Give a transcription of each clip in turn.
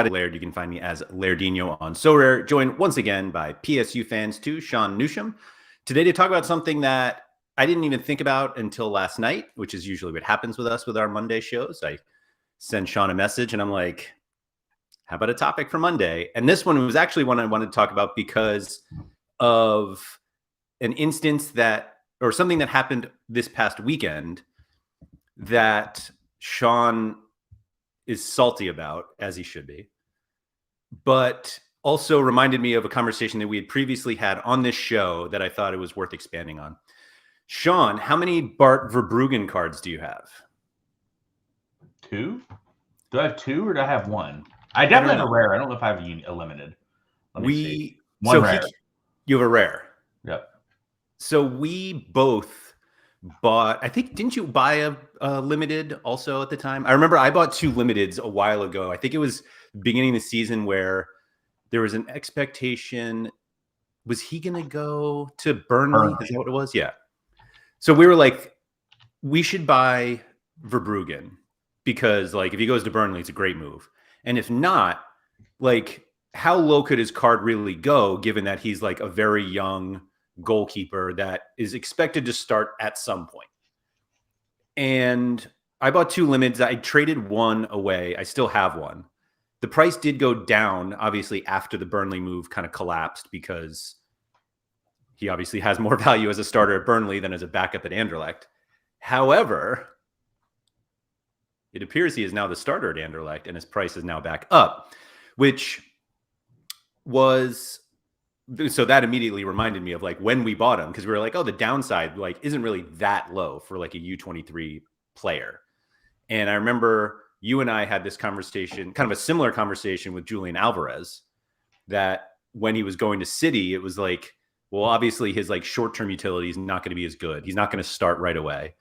Laird. You can find me as Lairdinho on Sorare, joined once again by PSU fans too, Sean Newsham, today to talk about something that I didn't even think about until last night, which is usually what happens with us with our Monday shows. I send Sean a message and I'm like, how about a topic for Monday? And this one was actually one I wanted to talk about because of an instance that, or something that happened this past weekend that Sean is salty about, as he should be, but also reminded me of a conversation that we had previously had on this show that I thought it was worth expanding on. Sean, how many Bart Verbrugen cards do you have? 2? Do I have 2 or do I have 1? I definitely have a rare. I don't know if I have a limited. Let me see. One rare. You have a rare. Yep. So we both bought, I think, didn't you buy a limited also at the time? I remember I bought 2 limiteds a while ago. I think it was the beginning of the season where there was an expectation. Was he going to go to Burnley? Is that what it was? Yeah. So we were like, we should buy Verbrugen because, like, if he goes to Burnley, it's a great move. And if not, like, how low could his card really go, given that he's like a very young goalkeeper that is expected to start at some point? And I bought 2 limits. I traded one away. I still have one. The price did go down, obviously, after the Burnley move kind of collapsed because he obviously has more value as a starter at Burnley than as a backup at Anderlecht. However, it appears he is now the starter at Anderlecht, and his price is now back up, which was... So that immediately reminded me of like when we bought him, because we were like, oh, the downside like isn't really that low for like a U23 player. And I remember you and I had this conversation, kind of a similar conversation with Julian Alvarez, that when he was going to City, it was like, well, obviously his like short-term utility is not going to be as good. He's not going to start right away.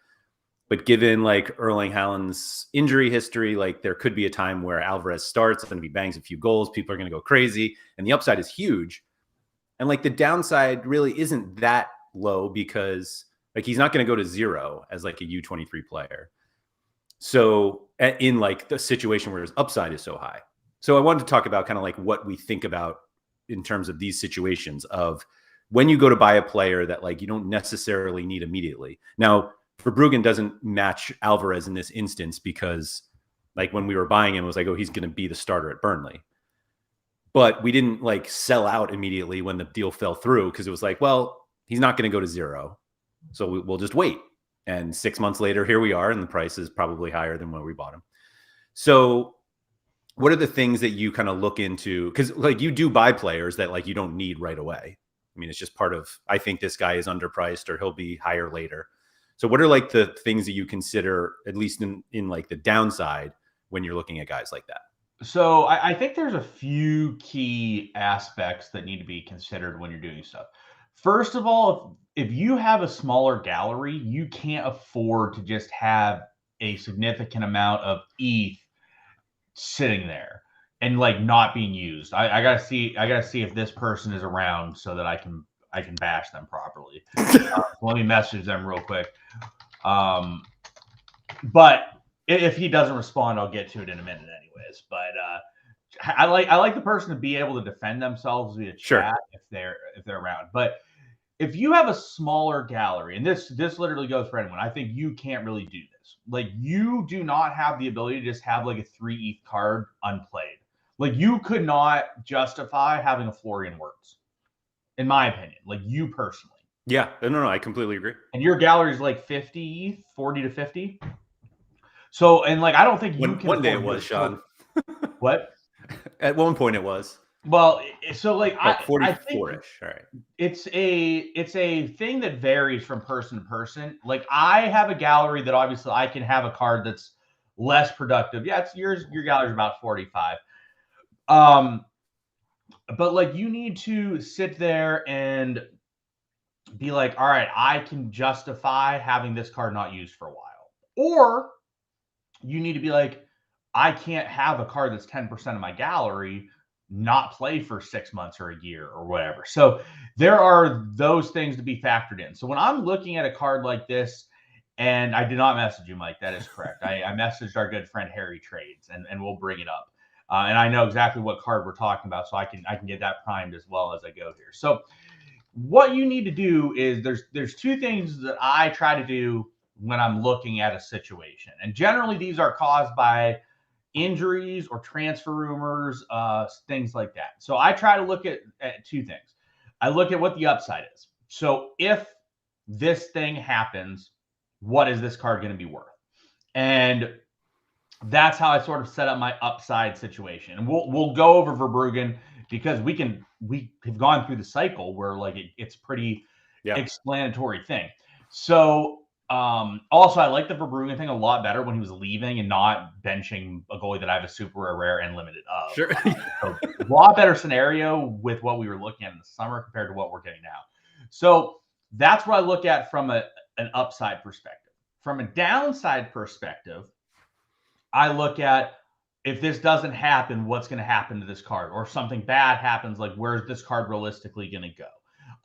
But given like Erling Haaland's injury history, like there could be a time where Alvarez starts and he bangs a few goals, people are going to go crazy, and the upside is huge. And like the downside really isn't that low because like he's not going to go to 0 as like a U23 player. So in like the situation where his upside is so high. So I wanted to talk about kind of like what we think about in terms of these situations of when you go to buy a player that like you don't necessarily need immediately. Now, Verbrugen doesn't match Alvarez in this instance because like when we were buying him, it was like, oh, he's going to be the starter at Burnley. But we didn't like sell out immediately when the deal fell through because it was like, well, he's not going to go to 0. So we'll just wait. And 6 months later, here we are, and the price is probably higher than when we bought him. So what are the things that you kind of look into? Because like you do buy players that like you don't need right away. I mean, it's just part of, I think this guy is underpriced or he'll be higher later. So what are like the things that you consider, at least in like the downside, when you're looking at guys like that? So I think there's a few key aspects that need to be considered when you're doing stuff. First of all, if you have a smaller gallery, you can't afford to just have a significant amount of ETH sitting there and like not being used. I gotta see if this person is around so that I can bash them properly. Let me message them real quick. But if he doesn't respond, I'll get to it in a minute anyways. But I like the person to be able to defend themselves via chat if they're around. But if you have a smaller gallery, and this literally goes for anyone, I think you can't really do this. Like you do not have the ability to just have like a 3 ETH card unplayed. Like you could not justify having a Florian Wirtz, in my opinion. Like you personally. Yeah, no, I completely agree. And your gallery is like 50 ETH, 40 to 50. So, and like, I don't think you can. One day it was, Sean. What? At one point it was. Well, so like, I 44-ish. All right. It's a thing that varies from person to person. Like, I have a gallery that obviously I can have a card that's less productive. Yeah, it's your gallery is about 45. But like, you need to sit there and be like, all right, I can justify having this card not used for a while, or you need to be like, I can't have a card that's 10% of my gallery not play for 6 months or a year or whatever. So there are those things to be factored in. So when I'm looking at a card like this, and I did not message you, Mike, that is correct. I messaged our good friend Harry Trades, and we'll bring it up. And I know exactly what card we're talking about, so I can get that primed as well as I go here. So what you need to do is there's two things that I try to do when I'm looking at a situation. And generally these are caused by injuries or transfer rumors, things like that. So I try to look at two things. I look at what the upside is. So if this thing happens, what is this card going to be worth? And that's how I sort of set up my upside situation. And we'll go over Verbrugen because we have gone through the cycle where like it's pretty explanatory thing. So also I like the Verbrugen thing a lot better when he was leaving and not benching a goalie that I have a super rare and limited of. Sure. So a lot better scenario with what we were looking at in the summer compared to what we're getting now. So that's what I look at from an upside perspective. From a downside perspective, I look at if this doesn't happen, what's going to happen to this card? Or if something bad happens, like where's this card realistically going to go?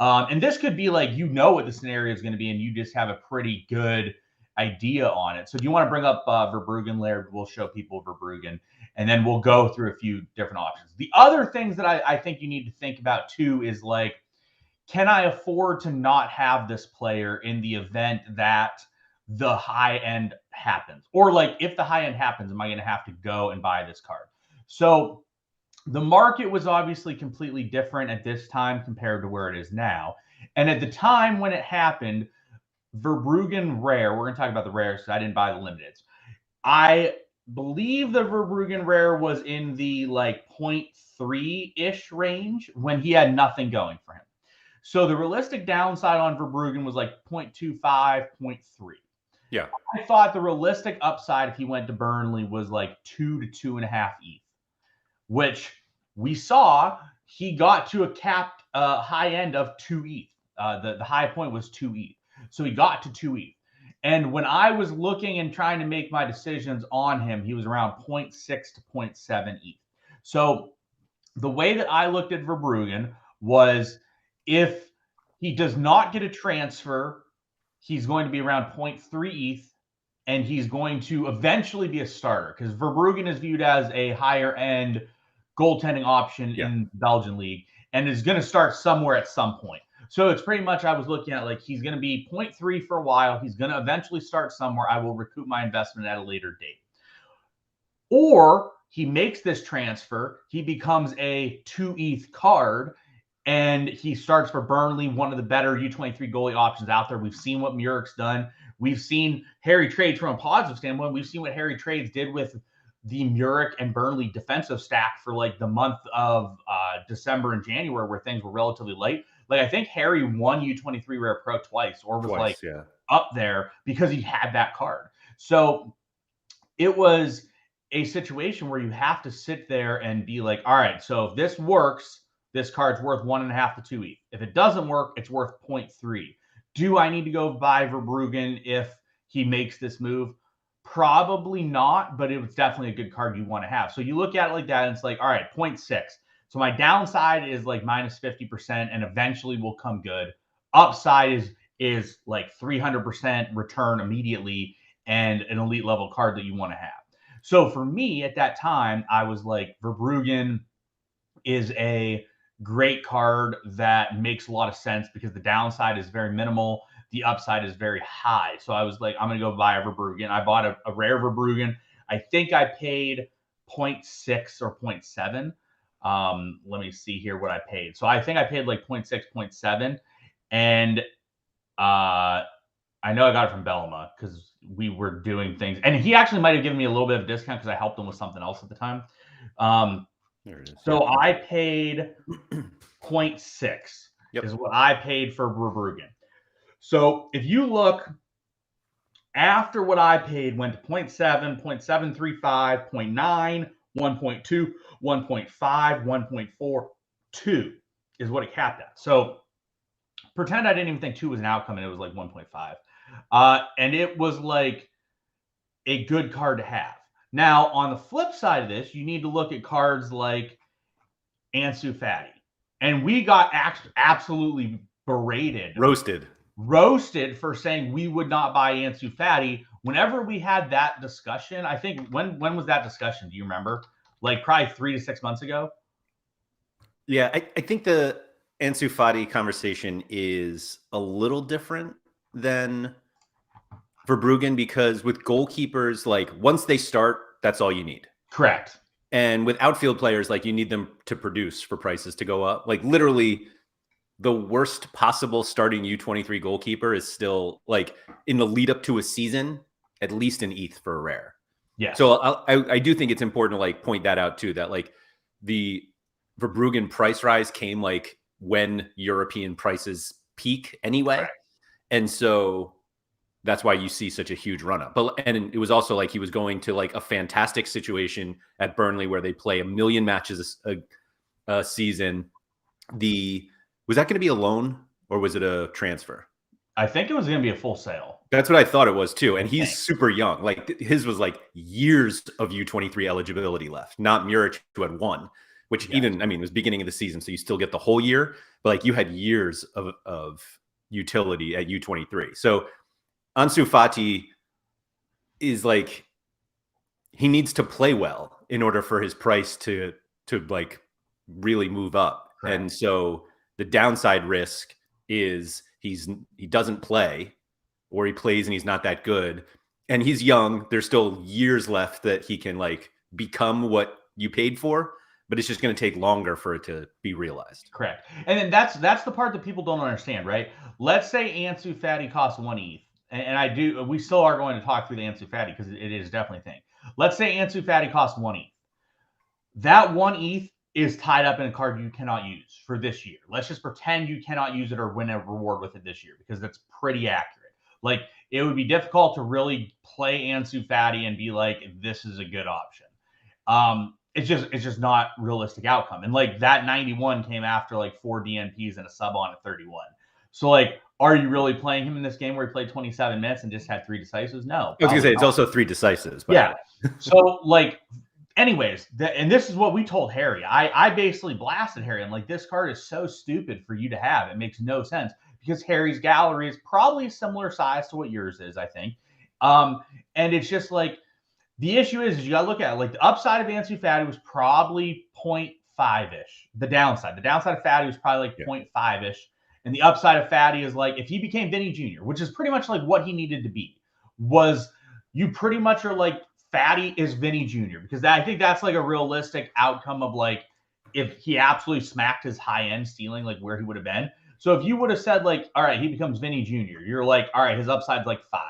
And this could be like, what the scenario is going to be, and you just have a pretty good idea on it. So do you want to bring up Verbrugen, Laird? We'll show people Verbrugen, and then we'll go through a few different options. The other things that I think you need to think about too is like, can I afford to not have this player in the event that the high end happens? Or like if the high end happens, am I going to have to go and buy this card? So the market was obviously completely different at this time compared to where it is now. And at the time when it happened, Verbrugen rare, we're going to talk about the rares because I didn't buy the limiteds. I believe the Verbrugen rare was in the like 0.3-ish range when he had nothing going for him. So the realistic downside on Verbrugen was like 0.25, 0.3. Yeah. I thought the realistic upside if he went to Burnley was like 2 to 2.5 ETH, which we saw he got to a capped high end of 2 ETH. The high point was 2 ETH. So he got to 2 ETH. And when I was looking and trying to make my decisions on him, he was around 0.6 to 0.7 ETH. So the way that I looked at Verbrugen was if he does not get a transfer, he's going to be around 0.3 ETH, and he's going to eventually be a starter because Verbrugen is viewed as a higher end goaltending option in the Belgian league and is going to start somewhere at some point. So it's pretty much I was looking at like he's going to be 0.3 for a while. He's going to eventually start somewhere. I will recoup my investment at a later date. Or he makes this transfer. He becomes a 2 ETH card, and he starts for Burnley, one of the better U23 goalie options out there. We've seen what Murick's done. We've seen Harry Trades from a positive standpoint. We've seen what Harry Trades did with the Murick and Burnley defensive stack for like the month of December and January where things were relatively light. Like I think Harry won U23 Rare Pro twice or was up there because he had that card. So it was a situation where you have to sit there and be like, all right, so if this works, this card's worth 1.5 to 2 ETH. If it doesn't work, it's worth 0.3. Do I need to go buy Verbrugen if he makes this move? Probably not, but it was definitely a good card you want to have. So you look at it like that, and it's like, all right, 0.6. So my downside is like minus 50%, and eventually will come good. Upside is like 300% return immediately and an elite level card that you want to have. So for me at that time, I was like, Verbrugen is a great card that makes a lot of sense because the downside is very minimal. The upside is very high. So I was like, I'm going to go buy a Verbrugen. I bought a rare Verbrugen. I think I paid 0.6 or 0.7. Let me see here what I paid. So I think I paid like 0.6, 0.7. And I know I got it from Bellama because we were doing things. And he actually might have given me a little bit of a discount because I helped him with something else at the time. There it is. So I paid 0.6 is what I paid for Verbrugen. So if you look after what I paid went to 0.7, 0.735, 0.9, 1.2, 1.5, 1.4, 2 is what it capped at. So pretend I didn't even think 2 was an outcome and it was like 1.5. And it was like a good card to have. Now, on the flip side of this, you need to look at cards like Ansu Fati. And we got absolutely berated. Roasted for saying we would not buy Ansu Fati. Whenever we had that discussion, I think, when was that discussion? Do you remember? like probably 3 to 6 months ago. Yeah, I think the Ansu Fati conversation is a little different than Verbrugen because with goalkeepers, like once they start, that's all you need. Correct. And with outfield players, like you need them to produce for prices to go up. Like literally, the worst possible starting U23 goalkeeper is still like in the lead up to a season, at least an ETH for a rare. Yes. So I do think it's important to like point that out too, that like the Verbrugen price rise came like when European prices peak anyway. Right. And so that's why you see such a huge run up. But and it was also like he was going to like a fantastic situation at Burnley where they play 1 million matches a season. Was that going to be a loan or was it a transfer? I think it was going to be a full sale. That's what I thought it was too. And he's super young. Like his was like years of U23 eligibility left, not Muric who had one, which even, I mean, it was beginning of the season. So you still get the whole year, but like you had years of utility at U23. So Ansu Fati is like, he needs to play well in order for his price to like really move up. Correct. And so the downside risk is he doesn't play, or he plays and he's not that good, and he's young. There's still years left that he can like become what you paid for, but it's just going to take longer for it to be realized. Correct. And then that's the part that people don't understand, right? Let's say Ansu Fati costs 1 ETH. And we still are going to talk through the Ansu Fati because it is definitely a thing. Let's say Ansu Fati costs 1 ETH. That 1 ETH is tied up in a card you cannot use for this year. Let's just pretend you cannot use it or win a reward with it this year, because that's pretty accurate. Like, it would be difficult to really play Ansu Fati and be like, this is a good option. It's just not realistic outcome. And like that 91 came after like 4 DNPs and a sub on at 31. So like, are you really playing him in this game where he played 27 minutes and just had 3 decisives? No. I was gonna say it's also 3 decisives. Yeah. So like, anyways, and this is what we told Harry. I basically blasted Harry. I'm like, this card is so stupid for you to have. It makes no sense, because Harry's gallery is probably a similar size to what yours is, I think. And it's just like, the issue is you got to look at it. Like, the upside of Ansu Fati was probably 0.5-ish. The downside of Fati was probably like 0.5-ish. And the upside of Fati is like, if he became Vinny Jr., which is pretty much like what he needed to be, was you pretty much are like, Fati is Vinny Jr., because I think that's like a realistic outcome of like, if he absolutely smacked his high end ceiling, like where he would have been. So if you would have said like, all right, he becomes Vinny Jr., you're like, all right, his upside's like 5,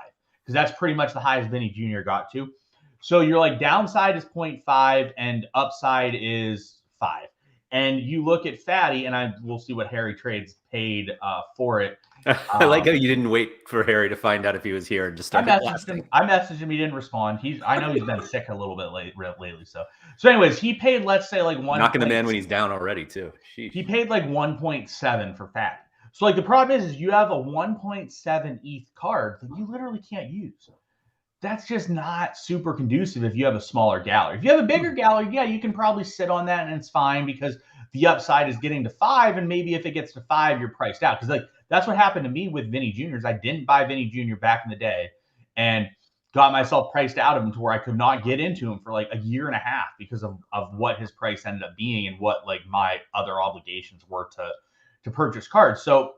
because that's pretty much the highest Vinny Jr. got to. So you're like, downside is 0.5 and upside is 5. And you look at Fati, and we'll see what Harry Trades paid for it. I like how you didn't wait for Harry to find out if he was here and just started blasting. I messaged him. He didn't respond. I know he's been sick a little bit lately. So anyways, he paid, let's say, like 1. Knocking the man when he's down already too. Sheesh. He paid like 1.7 for Fati. So like, the problem is you have a 1.7 ETH card that you literally can't use. That's just not super conducive if you have a smaller gallery. If you have a bigger gallery, yeah, you can probably sit on that and it's fine, because the upside is getting to 5, and maybe if it gets to 5, you're priced out. Because like, that's what happened to me with Vinny Jr.'s. I didn't buy Vinny Jr. back in the day and got myself priced out of him to where I could not get into him for like a year and a half because of what his price ended up being and what like my other obligations were to purchase cards. So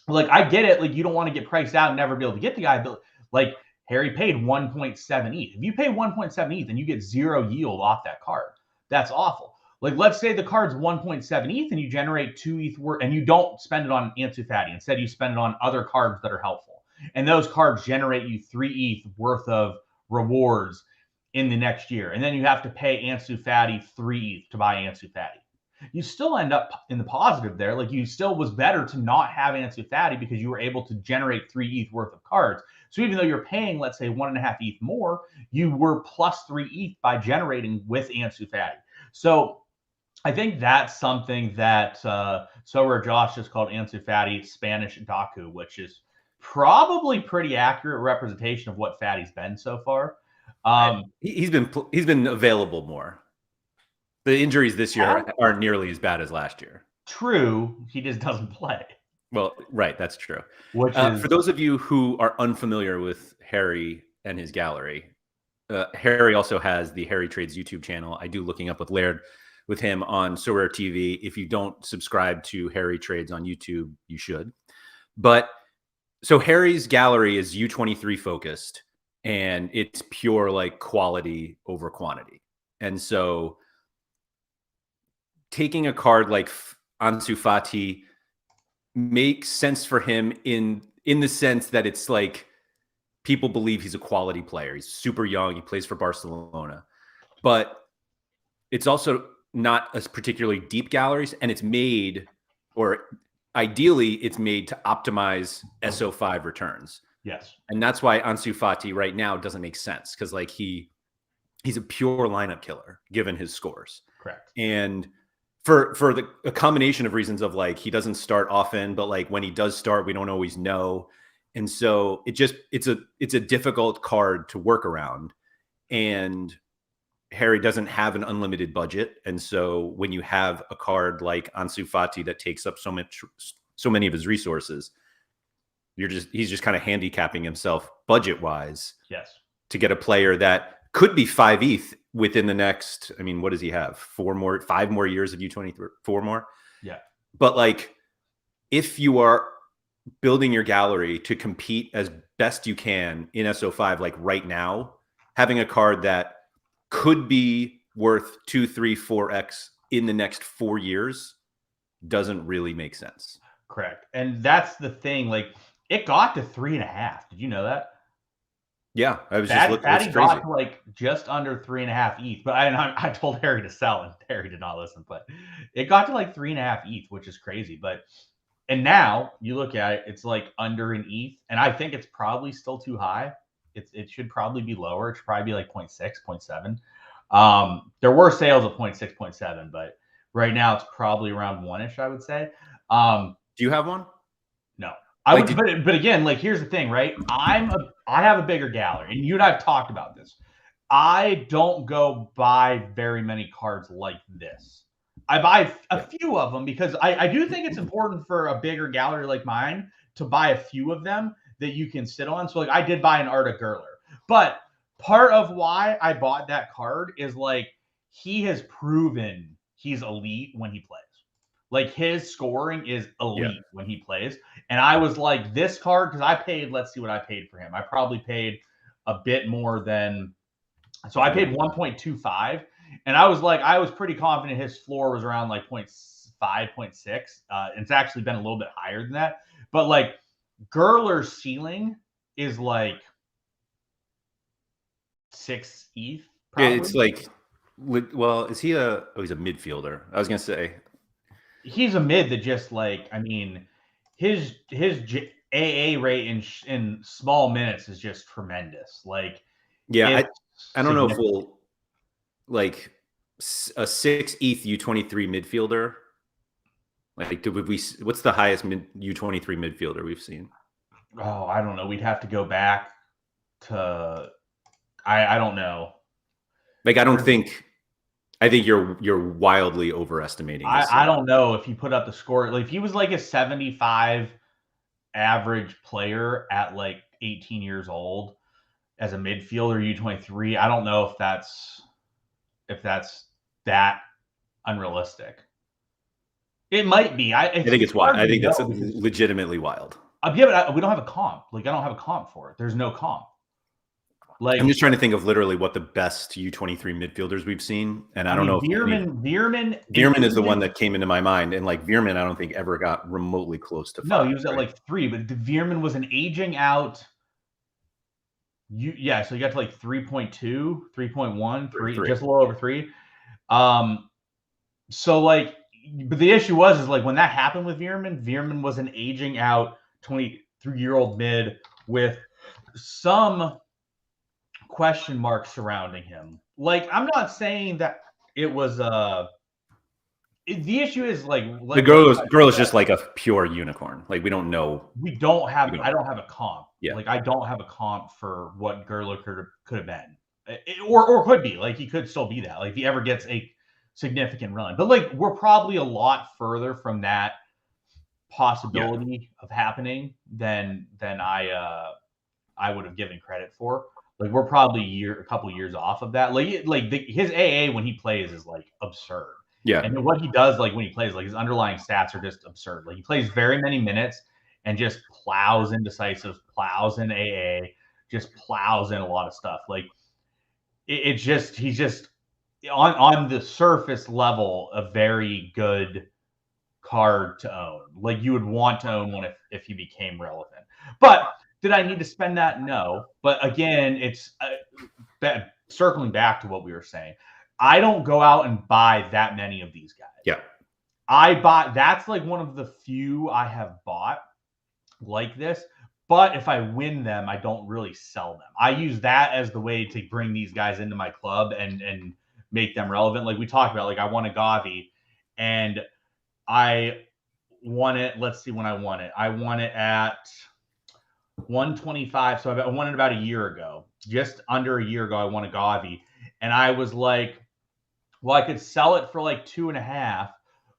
like, I get it. Like, you don't want to get priced out and never be able to get the guy, but like, Harry paid 1.7 ETH. If you pay 1.7 ETH and you get 0 yield off that card, that's awful. Like, let's say the card's 1.7 ETH and you generate 2 ETH worth, and you don't spend it on Ansu Fati. Instead, you spend it on other cards that are helpful. And those cards generate you 3 ETH worth of rewards in the next year. And then you have to pay Ansu Fati 3 ETH to buy Ansu Fati. You still end up in the positive there. Like, you still was better to not have Ansu Fati because you were able to generate 3 ETH worth of cards. So even though you're paying, let's say, 1.5 ETH more, you were plus 3 ETH by generating with Ansu Fati. So I think that's something that Sorare Josh just called Ansu Fati Spanish Daku, which is probably pretty accurate representation of what Fati's been so far. He's been available more. The injuries this year aren't nearly as bad as last year. True. He just doesn't play. Well, right. That's true. For those of you who are unfamiliar with Harry and his gallery, Harry also has the Harry Trades YouTube channel. I do Looking Up with Laird with him on Sorare TV. If you don't subscribe to Harry Trades on YouTube, you should. But so Harry's gallery is U23 focused, and it's pure like quality over quantity. And so taking a card like Ansu Fati makes sense for him in the sense that it's like people believe he's a quality player. He's super young. He plays for Barcelona, but it's also not a particularly deep galleries, and it's made, or ideally it's made to optimize SO5 returns. Yes. And that's why Ansu Fati right now doesn't make sense, because like he's a pure lineup killer given his scores. Correct. And for a combination of reasons of like he doesn't start often, but like when he does start, we don't always know. And so it's a difficult card to work around. And Harry doesn't have an unlimited budget. And so when you have a card like Ansu Fati that takes up so many of his resources, he's just kind of handicapping himself budget wise. Yes. To get a player that could be 5 ETH within the next, I mean, what does he have? 5 more years of U23, 4 more? Yeah. But like, if you are building your gallery to compete as best you can in SO5, like right now, having a card that could be worth 2, 3, 4x in the next 4 years doesn't really make sense. Correct. And that's the thing. Like, it got to 3.5. Did you know that? Yeah, I was just looking. Patty got to like just under 3.5 ETH, but I told Harry to sell, and Harry did not listen. But it got to like 3.5 ETH, which is crazy. And now you look at it, it's like under an ETH, and I think it's probably still too high. It should probably be lower. It should probably be like 0.6, 0.7. There were sales of 0.6, 0.7, but right now it's probably around 1-ish, I would say. Do you have one? No. But again, like, here's the thing, right? I have a bigger gallery, and you and I have talked about this. I don't go buy very many cards like this. I buy a few of them because I do think it's important for a bigger gallery like mine to buy a few of them that you can sit on. So like I did buy an Arda Guler, but part of why I bought that card is like he has proven he's elite when he plays. Like his scoring is elite when he plays. And I was like, this card, because I paid, let's see what I paid for him. I probably paid a bit more than, so I paid 1.25. And I was like, I was pretty confident his floor was around like 0.5, 0.6. It's actually been a little bit higher than that. But like Gurler's ceiling is like 6 ETH. Probably. Yeah, it's like, well, is he he's a midfielder. I was going to say. He's a mid that just like, I mean, his AA rate in small minutes is just tremendous. Like, yeah, I don't know if we'll like a 6 ETH U23 midfielder. Like, what's the highest U23 midfielder we've seen? Oh, I don't know. We'd have to go back to, I don't know. Like, I think you're wildly overestimating. I don't know if he put up the score. Like if he was like a 75 average player at like 18 years old as a midfielder U23, I don't know if that's that unrealistic. It might be. I think it's wild. I think that's legitimately wild. Yeah, but we don't have a comp. Like I don't have a comp for it. There's no comp. Like I'm just trying to think of literally what the best U23 midfielders we've seen, and I don't know if Veerman is the one that came into my mind, and like Veerman, I don't think ever got remotely close to 5. No, he was at like 3, but Veerman was an aging out. So you got to like 3.2, 3.1, 3, just a little over 3. So like, but the issue is like when that happened with Veerman was an aging out 23-year-old mid with some question marks surrounding him. Like, I'm not saying that it was the issue is like the girl is just like a pure unicorn. Like we don't know. I don't have a comp. Yeah. Like I don't have a comp for what Gurler could have been. Or could be. Like he could still be that. Like if he ever gets a significant run. But like we're probably a lot further from that possibility of happening than I would have given credit for. Like we're probably a couple years off of that. His AA when he plays is like absurd. Yeah. And then what he does like when he plays, like his underlying stats are just absurd. Like he plays very many minutes and just plows in decisive, plows in AA, just plows in a lot of stuff. Like he's just on the surface level a very good card to own. Like you would want to own one if he became relevant. But did I need to spend that? No. But again, it's circling back to what we were saying. I don't go out and buy that many of these guys. Yeah. That's like one of the few I have bought like this. But if I win them, I don't really sell them. I use that as the way to bring these guys into my club and make them relevant. Like we talked about, like I won a Gavi and I won it. Let's see when I won it. I won it at 125. So I won it about a year ago. Just under a year ago, I won a Gavi. And I was like, well, I could sell it for like 2.5,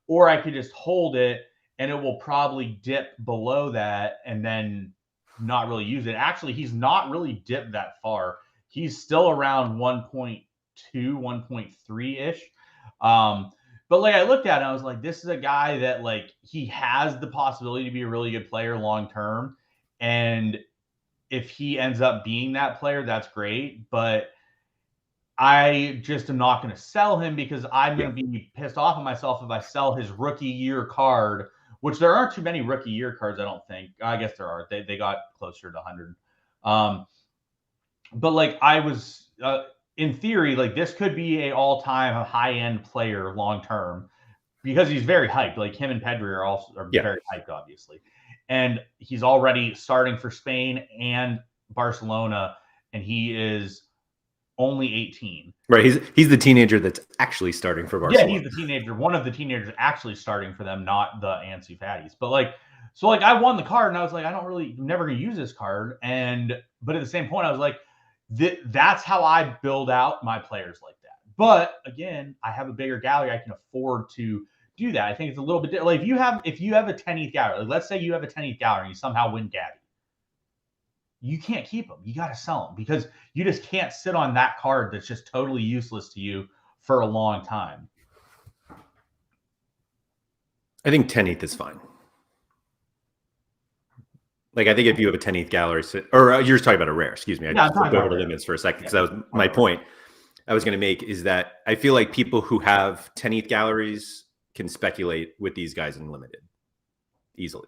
or I could just hold it and it will probably dip below that and then not really use it. Actually, he's not really dipped that far. He's still around 1.2, 1.3-ish. But like I looked at it, I was like, this is a guy that like he has the possibility to be a really good player long term. And if he ends up being that player, that's great. But I just am not going to sell him because I'm going to be pissed off at myself if I sell his rookie year card, which there aren't too many rookie year cards, I don't think. I guess there are. They got closer to 100. But like I was in theory, like this could be a all-time high-end player long term because he's very hyped. Like him and Pedri are very hyped, obviously. And he's already starting for Spain and Barcelona, and he is only 18. Right. He's the teenager that's actually starting for Barcelona. Yeah, he's the teenager, one of the teenagers actually starting for them, not the Ansu Fatis. But like, so like I won the card and I was like, I'm never gonna use this card. But at the same point, I was like, that's how I build out my players like that. But again, I have a bigger gallery. I can afford to do that. I think it's a little bit like if you have a 10 ETH gallery, like let's say you have a 10 ETH gallery and you somehow win Gabby. You can't keep them. You got to sell them because you just can't sit on that card that's just totally useless to you for a long time. I think 10 ETH is fine. Like, I think if you have a 10 ETH gallery, or you're talking about a rare, excuse me. I just flipped over to limits for a second because that was my point I was going to make is that I feel like people who have 10 ETH galleries can speculate with these guys in limited easily.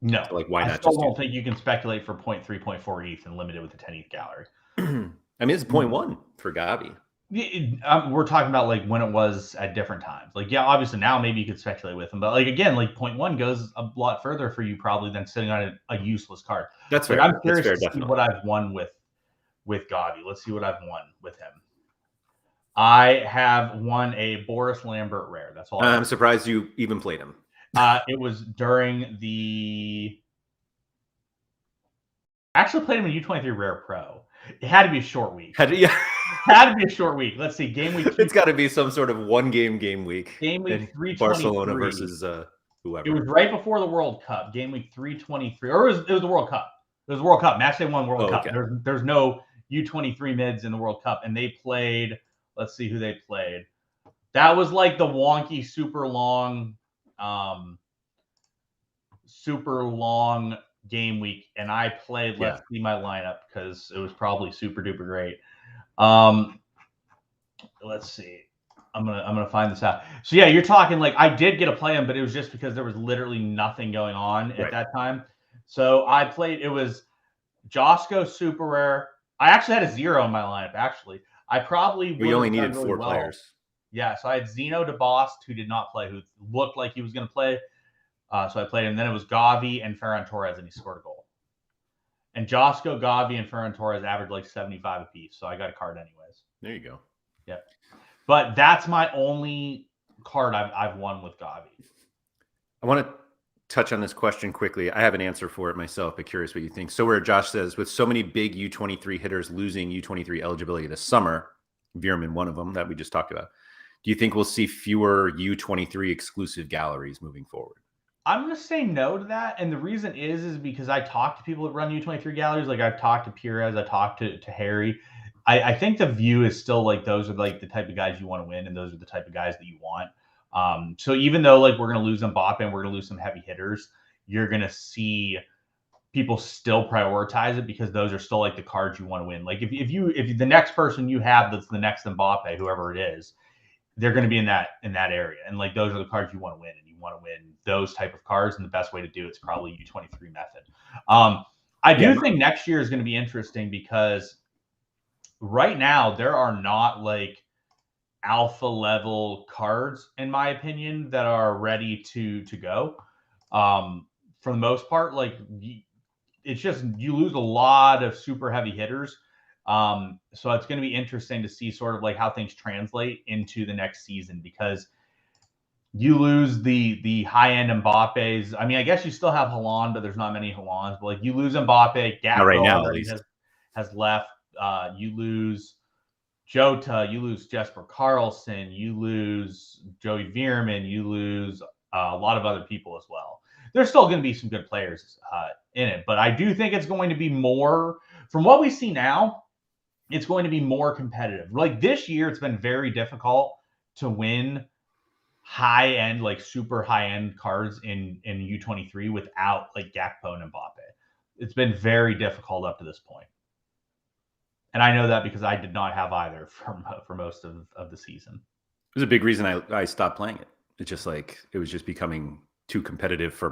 No, so like why not? I still don't think you can speculate for 0.3, 0.4 ETH and limited with the 10 ETH gallery. I mean, it's 0.1 for Gavi. We're talking about like when it was at different times. Like, yeah, obviously now maybe you could speculate with them, but like again, like 0.1 goes a lot further for you probably than sitting on a useless card. That's like, fair. I'm curious to see what I've won with Gavi. Let's see what I've won with him. I have won a Boris Lambert rare. That's all. I'm surprised you even played him. It was during the. I actually played him in U23 Rare Pro. It had to be a short week. Had to be a short week. Let's see. Game week. It's got to be some sort of game week. Game week 323. Barcelona versus whoever. It was right before the World Cup. Game week 323. Or it was the World Cup. It was the World Cup. Match day 1 World Cup. Okay. There's no U23 mids in the World Cup. And they played. Let's see who they played. That was like the wonky, super long game week, and I played. Let's see my lineup because it was probably super duper great. Let's see. I'm gonna find this out. So yeah, you're talking like I did get to play him, but it was just because there was literally nothing going on at that time. So I played. It was Josco super rare. I actually had a 0 in my lineup. Actually, I probably we only needed really 4 players. Yeah, so I had Zeno DeBost, who did not play, who looked like he was going to play. So I played him. Then it was Gavi and Ferran Torres, and he scored a goal. And Josco, Gavi, and Ferran Torres averaged like 75 apiece. So I got a card anyways. There you go. Yeah. But that's my only card I've won with Gavi. I want to touch on this question quickly. I have an answer for it myself, but curious what you think. So where Josh says, with so many big U23 hitters losing U23 eligibility this summer, Veerman, one of them that we just talked about, do you think we'll see fewer U23 exclusive galleries moving forward? I'm going to say no to that. And the reason is because I talk to people that run U23 galleries. Like I've talked to Pires, I talked to Harry. I think the view is still like those are like the type of guys you want to win, and those are the type of guys that you want. So even though like we're going to lose Mbappe and we're going to lose some heavy hitters, you're going to see people still prioritize it because those are still like the cards you want to win. Like if the next person you have that's the next Mbappe, whoever it is, they're going to be in that area, and like those are the cards you want to win, and you want to win those type of cards, and the best way to do it is probably U23 method. I do think next year is going to be interesting because right now there are not like alpha level cards, in my opinion, that are ready to go. For the most part, like it's just you lose a lot of super heavy hitters. So it's going to be interesting to see sort of like how things translate into the next season because you lose the high end Mbappes. I mean, I guess you still have Haaland, but there's not many Haalands. But like you lose Mbappe, Gakpo right now, already has left. You lose Jota, you lose Jesper Carlson, you lose Joey Veerman, you lose a lot of other people as well. There's still going to be some good players in it, but I do think it's going to be more, from what we see now, it's going to be more competitive. Like this year, it's been very difficult to win high end, like super high end cards in U23 without like Gakpo and Mbappe. It's been very difficult up to this point. And I know that because I did not have either for most of the season. It was a big reason I stopped playing it. It's just like it was just becoming too competitive for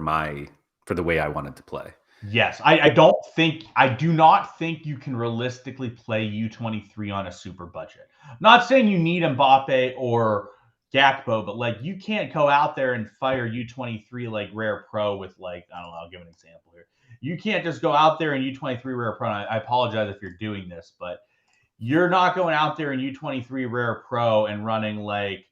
the way I wanted to play. Yes, I do not think you can realistically play U23 on a super budget. I'm not saying you need Mbappe or Gakpo, but like you can't go out there and fire U23 like Rare Pro with like, I don't know, I'll give an example here. You can't just go out there in U23 Rare Pro. I apologize if you're doing this, but you're not going out there in U23 Rare Pro and running like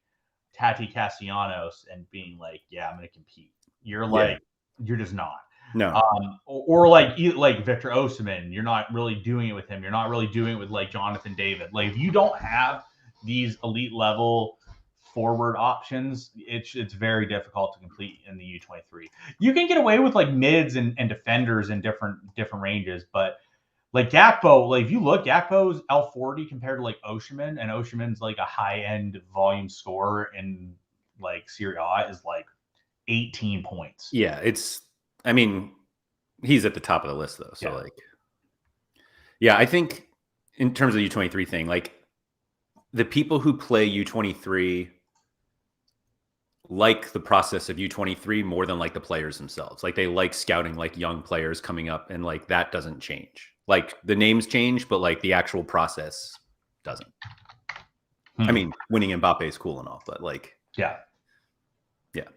Tati Castellanos and being like, yeah, I'm going to compete. You're like, you're just not. No. Or like Victor Osimhen, you're not really doing it with him. You're not really doing it with like Jonathan David. Like if you don't have these elite level forward options, it's very difficult to complete in the U23. You can get away with like mids and defenders in different ranges, but like Gakpo, like if you look, Gakpo's L40 compared to like Osimhen, and Osimhen's like a high-end volume scorer in like Serie A is like 18 points. Yeah, I mean, he's at the top of the list though. So I think in terms of the U23 thing, like the people who play U23 like the process of U23 more than like the players themselves. Like they like scouting like young players coming up, and like that doesn't change. Like the names change, but like the actual process doesn't. I mean, winning Mbappe is cool and all, but like, yeah,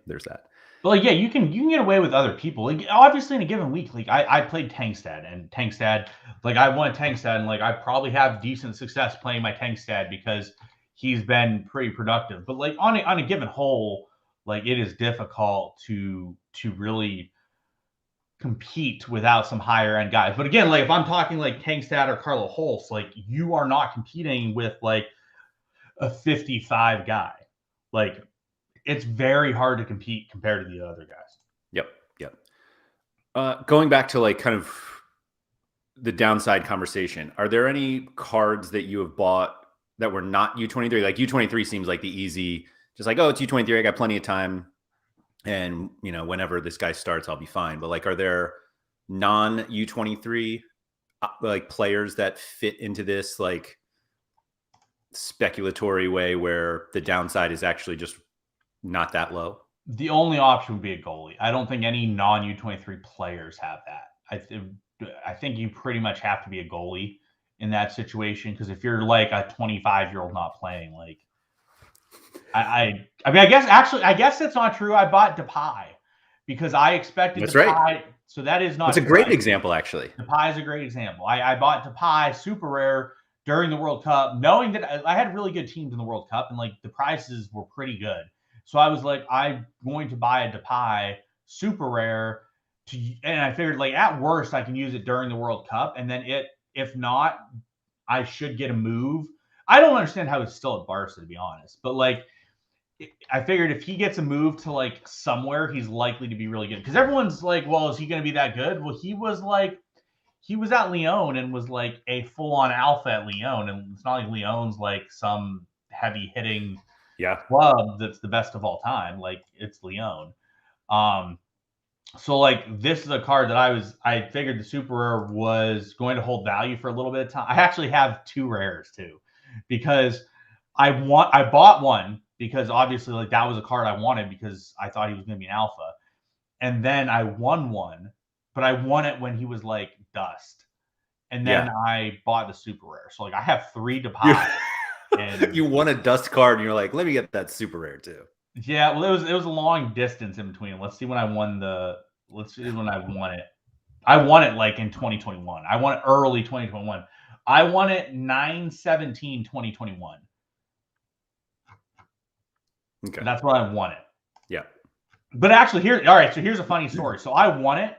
there's that. But like, yeah, you can get away with other people. Like, obviously, in a given week, like I played Tankstad, and Tankstad, like I won Tankstad, and like I probably have decent success playing my Tankstad because he's been pretty productive. But like on a given whole, like it is difficult to really compete without some higher end guys. But again, like if I'm talking like Tankstad or Carlo Holst, like you are not competing with like a 55 guy. Like it's very hard to compete compared to the other guys. Yep. Going back to like kind of the downside conversation, are there any cards that you have bought that were not U23? Like U23 seems like the easy, just like, oh, it's U23, I got plenty of time, and you know, whenever this guy starts, I'll be fine. But like, are there non U23 like players that fit into this like speculatory way where the downside is actually just not that low? The only option would be a goalie. I don't think any non U23 players have that. I think you pretty much have to be a goalie in that situation, because if you're like a 25-year-old not playing, like I mean, I guess that's not true. I bought Depay because I expected That's Depay. right. So that is not. That's a great example, actually. Depay is a great example. I bought Depay super rare during the World Cup, knowing that I had really good teams in the World Cup, and like the prices were pretty good. So I was like, I'm going to buy a Depay super rare, and I figured like at worst I can use it during the World Cup, and then if not, I should get a move. I don't understand how he's still at Barca, to be honest, but like I figured if he gets a move to like somewhere, he's likely to be really good. Because everyone's like, well, is he going to be that good? Well, he was at Lyon and was like a full-on alpha at Lyon, and it's not like Lyon's like some heavy hitting club that's the best of all time. Like it's Lyon. So like this is a card that I figured the super rare was going to hold value for a little bit of time. I actually have 2 rares too, because I bought one because obviously like that was a card I wanted because I thought he was going to be an alpha, and then I won one, but I won it when he was like dust, and then I bought the super rare. So like I have 3 deposits. And you won a dust card, and you're like, let me get that super rare too. Yeah, well, it was a long distance in between. Let's see when I won the. Let's see when I won it. I won it like in 2021. I won it early 2021. I won it 9/17/2021. Okay, that's when I won it. Yeah. But actually, all right. So here's a funny story. So I won it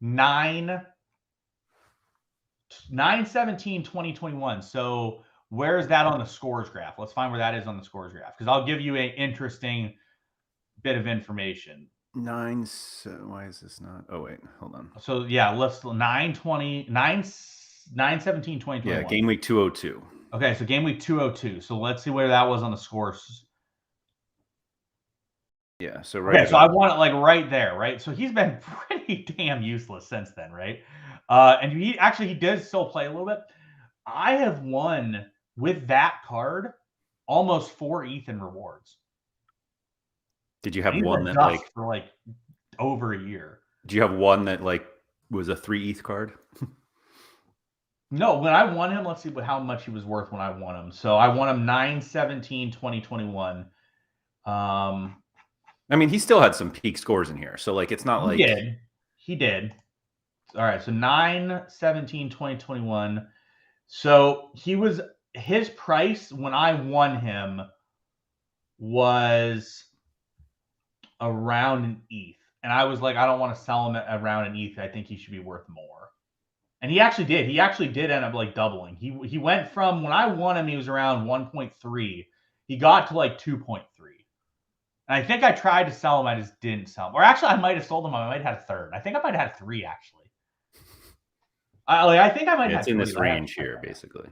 9/17/2021. So where is that on the scores graph? Let's find where that is on the scores graph, because I'll give you an interesting bit of information. Why is this not? Oh wait, hold on. So yeah, let's 9/17/2021. Yeah, game week 202. Okay, so game week 202. So let's see where that was on the scores. Yeah, so right. Okay, so I won it like right there, right? So he's been pretty damn useless since then, right? And he does still play a little bit. I have won with that card almost 4 ETH in rewards. Did you have one that like for like over a year? Do you have one that like was a 3 ETH card? No, when I won him, let's see how much he was worth when I won him. So I won him 9/17/2021. I mean, he still had some peak scores in here, so like it's not like he did. All right, so 9/17/2021. So his price when I won him was around an ETH, and I was like, I don't want to sell him around an ETH. I think he should be worth more. And he actually did. He actually did end up like doubling. He went from, when I won him, he was around 1.3. He got to like 2.3. And I think I tried to sell him. I just didn't sell him. Or actually, I might have sold him. I might have had a third. I think I might have had 3 actually. I think I might have. It's in this range here, basically.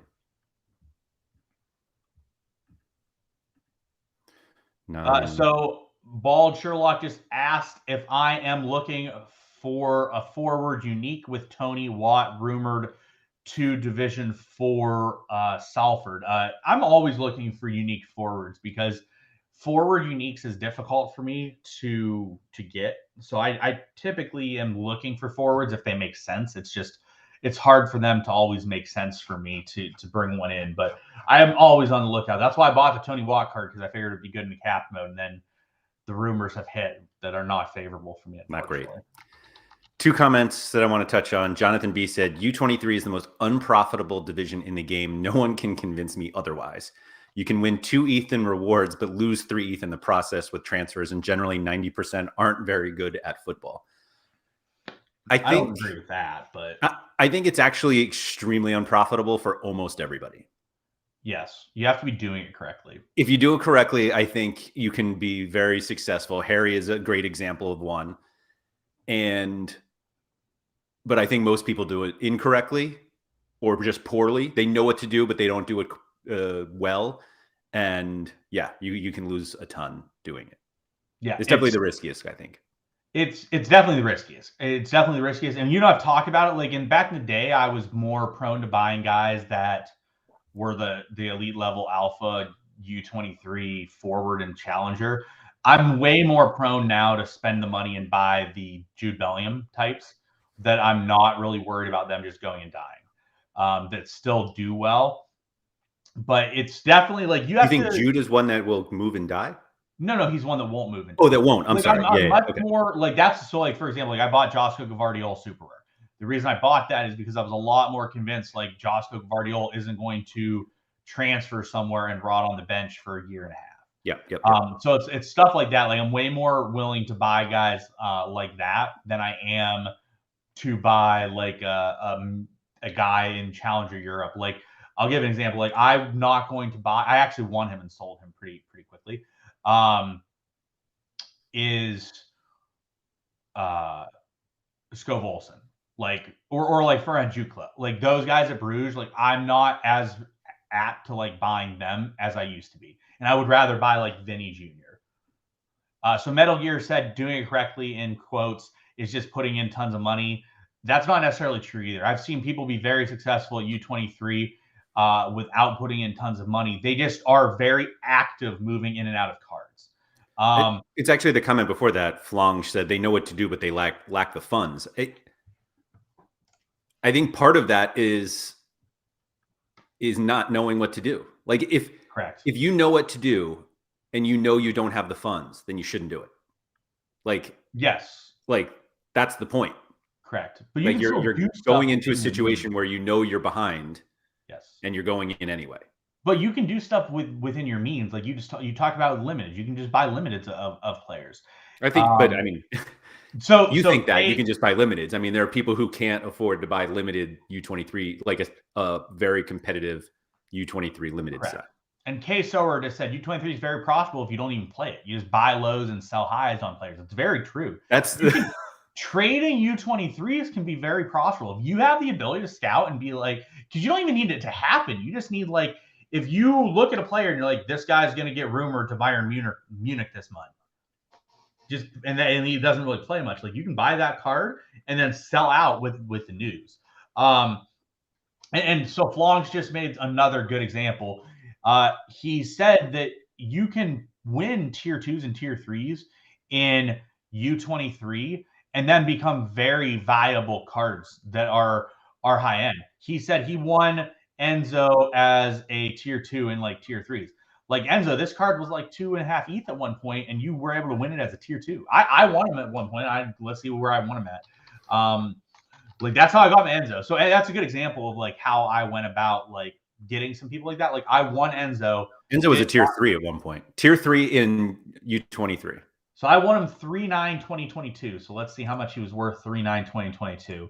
So Bald Sherlock just asked if I am looking for a forward unique with Tony Watt rumored to Division 4 Salford. I'm always looking for unique forwards because forward uniques is difficult for me to get. So I typically am looking for forwards if they make sense. It's hard for them to always make sense for me to bring one in, but I am always on the lookout. That's why I bought the Tony Watt card, because I figured it'd be good in the cap mode, and then the rumors have hit that are not favorable for me. Not great. 2 comments that I want to touch on. Jonathan B said, U23 is the most unprofitable division in the game. No one can convince me otherwise. You can win 2 ETH in rewards, but lose 3 ETH in the process with transfers, and generally 90% aren't very good at football. I don't agree with that, but I think it's actually extremely unprofitable for almost everybody. Yes, you have to be doing it correctly. If you do it correctly, I think you can be very successful. Harry is a great example of one. But I think most people do it incorrectly or just poorly. They know what to do, but they don't do it well. And yeah, you can lose a ton doing it. Yeah, it's definitely the riskiest, I think. It's definitely the riskiest. It's definitely the riskiest. And I've talked about it. Like back in the day, I was more prone to buying guys that were the elite level alpha U23 forward and challenger. I'm way more prone now to spend the money and buy the Jude Bellingham types that I'm not really worried about them just going and dying. That still do well. But it's definitely like you think Jude is one that will move and die? No, he's one that won't move. That won't. I'm sorry. I'm much more like that's so like, for example, like I bought Josko Gvardiol super rare. The reason I bought that is because I was a lot more convinced like Josko Gvardiol isn't going to transfer somewhere and rot on the bench for a year and a half. Yep. So it's stuff like that. Like I'm way more willing to buy guys like that than I am to buy like a guy in Challenger Europe. Like I'll give an example. Like I'm not going to buy. I actually won him and sold him pretty quickly. is Skov Olsen, like or like Ferhan Jukla, like those guys at Bruges. Like I'm not as apt to like buying them as I used to be, and I would rather buy like Vinny Jr. So Metal Gear said doing it correctly in quotes is just putting in tons of money. That's not necessarily true either. I've seen people be very successful at U23 without putting in tons of money. They just are very active moving in and out of cards. It's actually the comment before that. Flong said they know what to do, but they lack the funds. I think part of that is not knowing what to do. Like if you know what to do and you know you don't have the funds, then you shouldn't do it. Like yes, like that's the point. Correct. But like you're going into a situation where you know you're behind. Yes. And you're going in anyway. But you can do stuff within your means. Like you talk about limited. You can just buy limiteds of players. I think, but I mean, so you think that you can just buy limiteds. I mean, there are people who can't afford to buy limited U23, like a very competitive U23 limited set. And K Sorare just said U23 is very profitable if you don't even play it. You just buy lows and sell highs on players. It's very true. That's trading U23s can be very profitable. If you have the ability to scout and be like, because you don't even need it to happen. You just need like, if you look at a player and you're like, this guy's going to get rumored to Bayern Munich this month. And he doesn't really play much. Like you can buy that card and then sell out with the news. And so Flong's just made another good example. He said that you can win tier 2s and tier 3s in U23 and then become very viable cards that are high end. He said he won Enzo as a tier 2 in like tier 3s. Like Enzo, this card was like 2.5 ETH at one point, and you were able to win it as a tier 2. I won him at one point. Let's see where I won him at. Like that's how I got Enzo. So that's a good example of like how I went about like getting some people like that. Like I won Enzo. Enzo was a tier 3 at one point. Tier 3 in U23. So I won him 3.9 2022. So let's see how much he was worth 3.9 2022.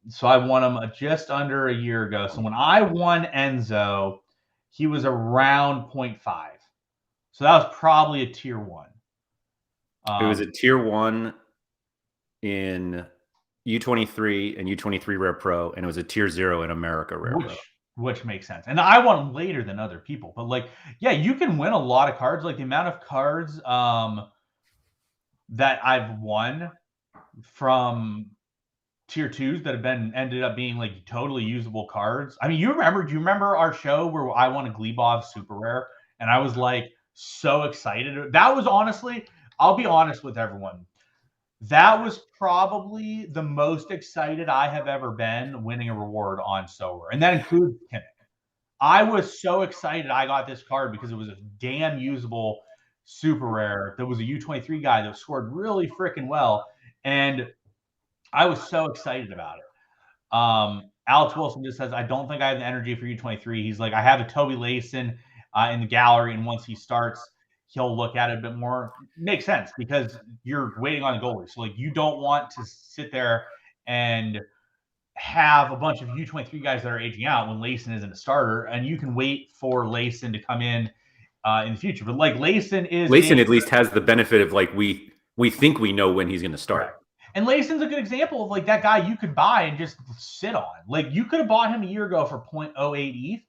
So I won him just under a year ago. So when I won Enzo, he was around 0.5. So that was probably a tier 1. It was a tier 1 in U23 and U23 Rare Pro, and it was a tier 0 in America Rare Pro. Which makes sense. And I won later than other people. But like, yeah, you can win a lot of cards. Like the amount of cards that I've won from tier 2s that have ended up being like totally usable cards. I mean, do you remember our show where I won a Glebov super rare? And I was like so excited. That was honestly, I'll be honest with everyone. That was probably the most excited I have ever been winning a reward on Sorare. And that includes Kinnick. I was so excited I got this card because it was a damn usable super rare. There was a U23 guy that scored really freaking well. And I was so excited about it. Alex Wilson just says, I don't think I have the energy for U23. He's like, I have a Toby Layson in the gallery. And once he starts, he'll look at it a bit more. Makes sense because you're waiting on a goalie. So like you don't want to sit there and have a bunch of U23 guys that are aging out when Layson isn't a starter, and you can wait for Layson to come in the future. But like Layson at least has the benefit of like we think we know when he's going to start. Right. And Layson's a good example of like that guy you could buy and just sit on. Like you could have bought him a year ago for 0.08 ETH.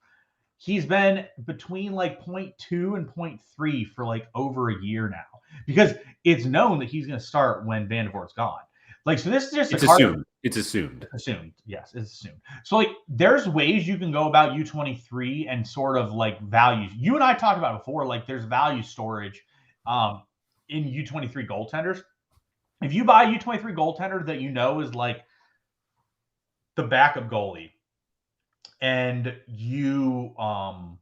He's been between like 0.2 and 0.3 for like over a year now because it's known that he's going to start when Vandervoort's gone. Like, so this is just assumed. It's assumed. Assumed. Yes, it's assumed. So like there's ways you can go about U23 and sort of like values. You and I talked about before, like there's value storage in U23 goaltenders. If you buy a U23 goaltender that you know is like the backup goalie, and you are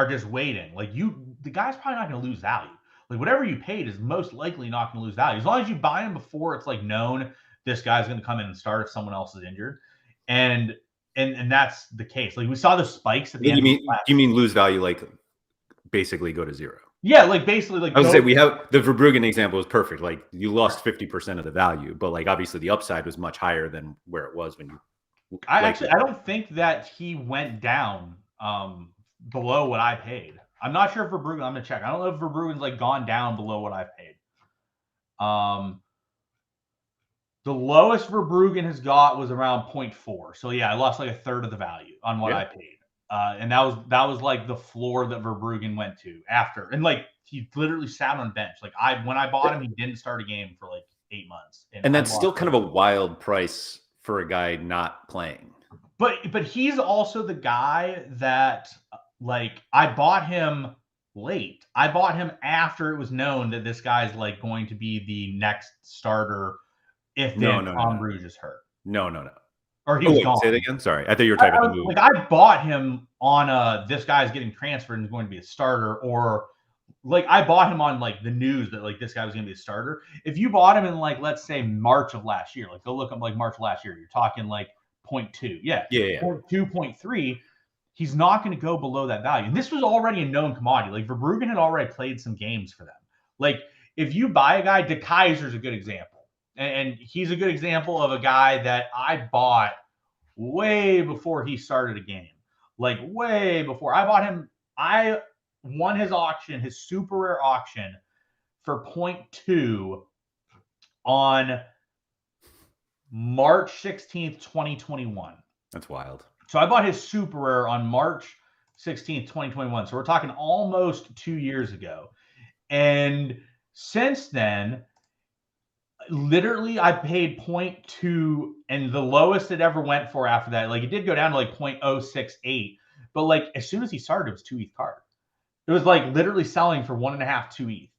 just waiting, like the guy's probably not going to lose value. Like whatever you paid is most likely not going to lose value as long as you buy him before it's like known this guy's going to come in and start if someone else is injured, and that's the case. Like we saw the spikes at the end. You mean lose value, like basically go to zero? Yeah, like basically, like I would say we have the Verbrugen example is perfect. Like you lost 50% of the value, but like obviously the upside was much higher than where it was when you. I don't think that he went down below what I paid. I'm not sure if Verbrugen. I'm gonna check. I don't know if Verbrugen's like gone down below what I've paid. The lowest Verbrugen has got was around 0.4. So yeah, I lost like a third of the value on what I paid. And that was like the floor that Verbrugen went to after. And like he literally sat on bench. Like when I bought him, he didn't start a game for like 8 months. And that's still kind of a wild price for a guy not playing. But he's also the guy that like I bought him late. I bought him after it was known that this guy's like going to be the next starter if Tom Bruges is hurt. No. Or he was gone. Say it again. Sorry, I thought you were talking about the movie. Like I bought him on this guy's getting transferred and is going to be a starter, or like I bought him on like the news that like this guy was going to be a starter. If you bought him in like let's say March of last year, like go look up like March of last year, you're talking like 0.2, yeah, 0.2, 0.3. He's not going to go below that value. And this was already a known commodity. Like Verbrugen had already played some games for them. Like if you buy a guy, De Keyser's a good example. And he's a good example of a guy that I bought way before he started a game. Like way before. I bought him. I won his auction, his super rare auction for 0.2 on March 16th, 2021. That's wild. So I bought his super rare on March 16th, 2021. So we're talking almost 2 years ago. And since then, literally I paid 0.2, and the lowest it ever went for after that, like it did go down to like 0.068, but like as soon as he started, it was 2 ETH card. It was like literally selling for 1.5, 2 ETH.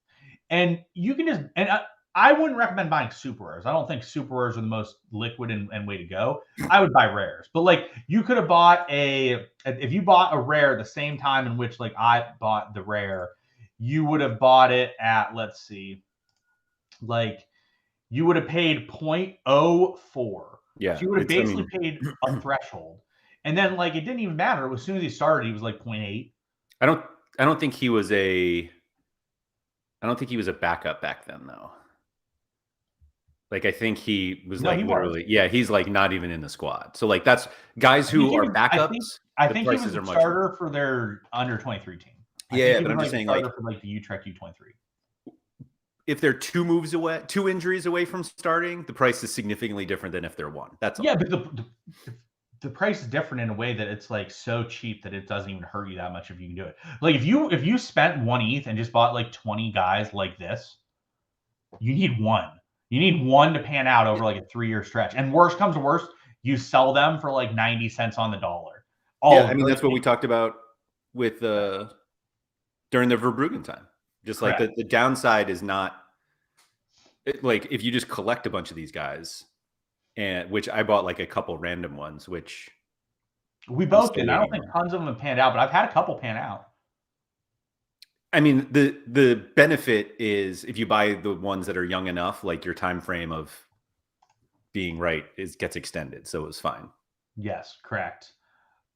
And you can just, and I wouldn't recommend buying super rares. I don't think super rares are the most liquid and way to go. I would buy rares, but like you could have bought if you bought a rare the same time in which like I bought the rare, you would have bought it at, let's see, like you would have paid 0.04. Yeah. So you would have basically paid a threshold. And then like it didn't even matter. As soon as he started, he was like 0.8. I don't think he was a backup back then though. Like I think he was literally, he's like not even in the squad. So like that's guys who are backups. I think he was a starter for their under 23 team. But I'm just saying like for like the Utrecht U23. If they're 2 injuries away from starting, the price is significantly different than if they're one. That's all. Yeah, but the price is different in a way that it's like so cheap that it doesn't even hurt you that much if you can do it. Like if you spent 1 ETH and just bought like 20 guys like this, you need one. You need one to pan out over like a 3-year stretch. And worst comes to worst, you sell them for like 90 cents on the dollar. I mean that's what we talked about with during the Verbrugen time. Just like the downside is not like if you just collect a bunch of these guys, and which I bought like a couple random ones, which we both did. I don't think tons of them have panned out, but I've had a couple pan out. I mean, the benefit is if you buy the ones that are young enough, like your time frame of being gets extended, so it was fine. Yes, correct.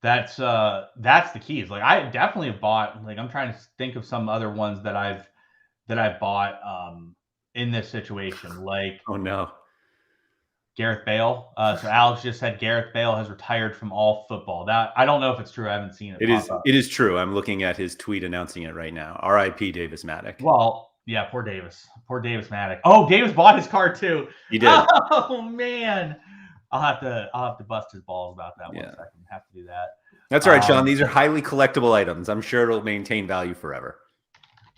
That's the key. Is like I definitely have bought. Like I'm trying to think of some other ones that I've bought in this situation. Like oh no, Gareth Bale. So Alex just said Gareth Bale has retired from all football. That I don't know if it's true. I haven't seen it. It is true. I'm looking at his tweet announcing it right now. R.I.P. Davis Maddock. Well, yeah, poor Davis. Poor Davis Maddock. Oh, Davis bought his card too. He did. Oh man. I'll have to bust his balls about that 1 second. Have to do that. That's all right, Sean. These are highly collectible items. I'm sure it'll maintain value forever.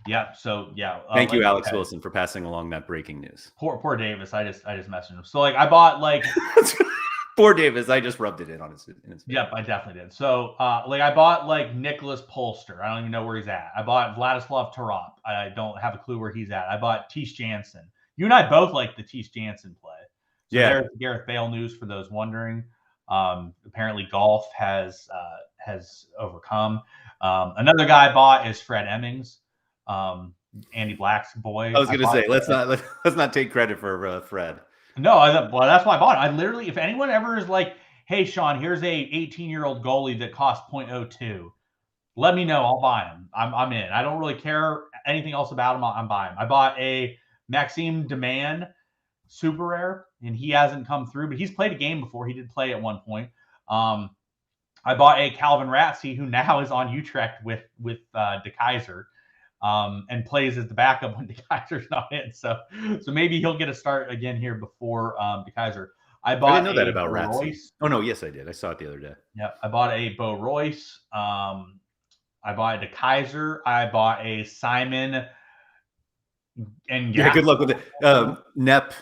Yeah. So yeah. Thank you, Alex Wilson, for passing along that breaking news. Poor Davis. I just messaged him. So like I bought like poor Davis. I just rubbed it in his face. Yep, I definitely did. So like I bought like Nicholas Polster. I don't even know where he's at. I bought Vladislav Tarap. I don't have a clue where he's at. I bought Tish Jansen. You and I both like the Tish Jansen play. So there's Gareth Bale news for those wondering. Apparently golf has overcome. Another guy I bought is Fred Emmings, Andy Black's boy. I was going to say let's not take credit for Fred. No, well that's why I bought it. I literally, if anyone ever is like, "Hey Sean, here's a 18-year-old goalie that costs 0.02," let me know. I'll buy him. I'm in. I don't really care anything else about him. I'm buying him. I bought a Maxime Deman super rare, and he hasn't come through, but he's played a game before. He did play at one point. I bought a Calvin Ratsey, who now is on Utrecht with De Keyser, and plays as the backup when De Keyser's not in. So maybe he'll get a start again here before De Keyser. I didn't know that about Ratsey. Oh no, yes I did. I saw it the other day. Yeah, I bought a Bo Royce. I bought a De Keyser. I bought a Simon. And yeah, good luck with it. Nep